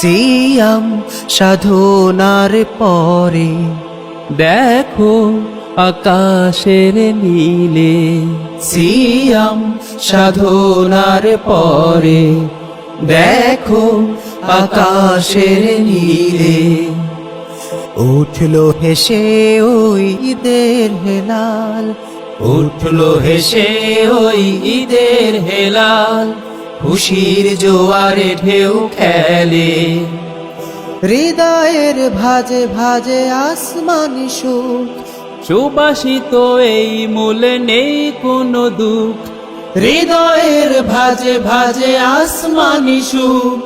সিয়াম সাধনার পরে দেখো আকাশের নীলে, সিয়াম সাধনার পরে দেখো আকাশের নীলে উঠলো হেসে ওই ঈদের হেলাল, উঠলো হেসে ওই ঈদের হেলাল, খুশির জোয়ারে ঢেউ খেলে হৃদয়ের ভাজে ভাজে আসমানি সুখ, সুবাসিত এই মূলে নেই কোনো দুঃখ। হৃদয়ের ভাজে ভাজে আসমানি সুখ,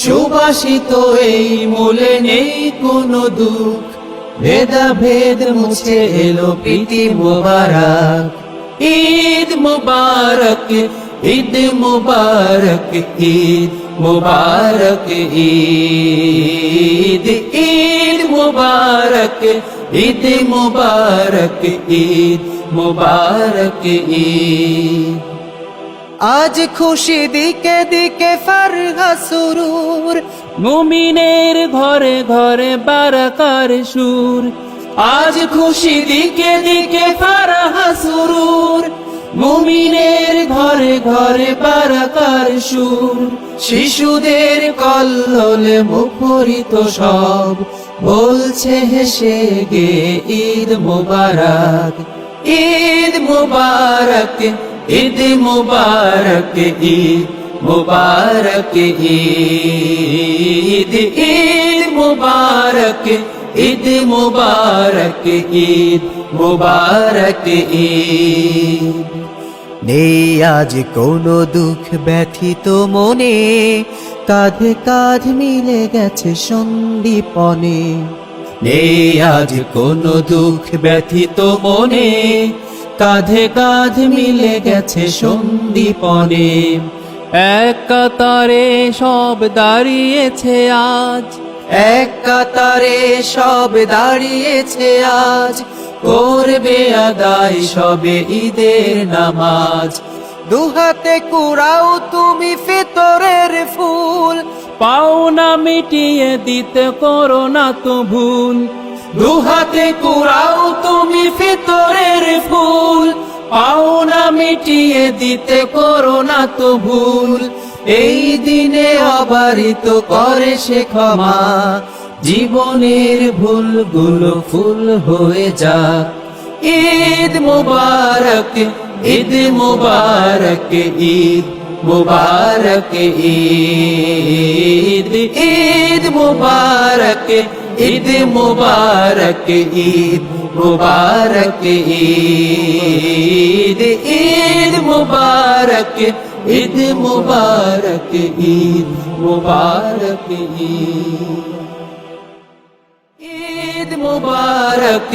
সুবাসিত এই মূলে নেই কোনো দুঃখ। ভেদাভেদ মুছে এলো প্রীতি মোবারক, ঈদ মুবারক, ঈদ মুবারক, ঈদ মুবারক, ঈদ ঈদ মুবারক, ঈদ মুবারক, ঈদ মুবারক, ঈদ। আজ খুশি দিকে দিকে ফারহা সুরুর, মুমিনের ঘরে ঘরে বারাকার সুর। আজ খুশি দিকে দিকে ফারহা সুরুর, মুমিনের ঘরে ঘরে বারাকার সুর। শিশুদের কল্লোলে মুখরিত সব বলছে হেসে গে ঈদ মুবারক, ঈদ মুবারক, ঈদ মুবারক, ঈদ মুবারক, ঈদ ঈদ মুবারক, ঈদ মুবারক, ঈদ মুবারক, ঈদ। নেই আজ কোনো দুঃখ ব্যথিত মনে, কাঁধে কাঁধ মিলে গেছে সন্দীপনে। নেই আজ কোনো দুঃখ ব্যথিত মনে, কাঁধে কাঁধ মিলে গেছে সন্দীপনে। এক কাতারে সব দাঁড়িয়েছে আজ, এক কাতারে সব দাঁড়িয়েছে আজ, করবে আদায় সবে ঈদের নামাজ। দুহাতে কুড়াও তুমি ফিতরের ফুল, পাওনা মিটিয়ে দিতে করো না তো ভুল। দুহাতে কুড়াও তুমি ফিতরের ফুল, পাওনা মিটিয়ে দিতে করো না তো ভুল। এই দিনে অবারিত করে সে ক্ষমা, জীবনের ভুলগুলো ফুল হয়ে যাক। ঈদ মুবারক, ঈদ মুবারক, ঈদ মুবারক, ঈদ ঈদ মুবারক, ঈদ মুবারক, ঈদ মুবারক, ঈদ ঈদ মুবারক, ঈদ মুবারক, ঈদ মুবারক, ঈদ মুবারক,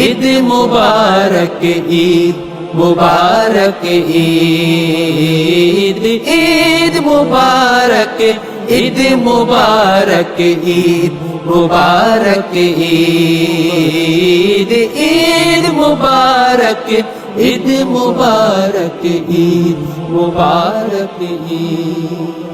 ঈদ মুবারক, ঈদ মুবারক, ঈদ ঈদ মুবারক, ঈদ মুবারক, ঈদ মুবারক, ঈদ ঈদ মুবারক, ঈদ মুবারক, ঈদ মুবারক, ঈদ।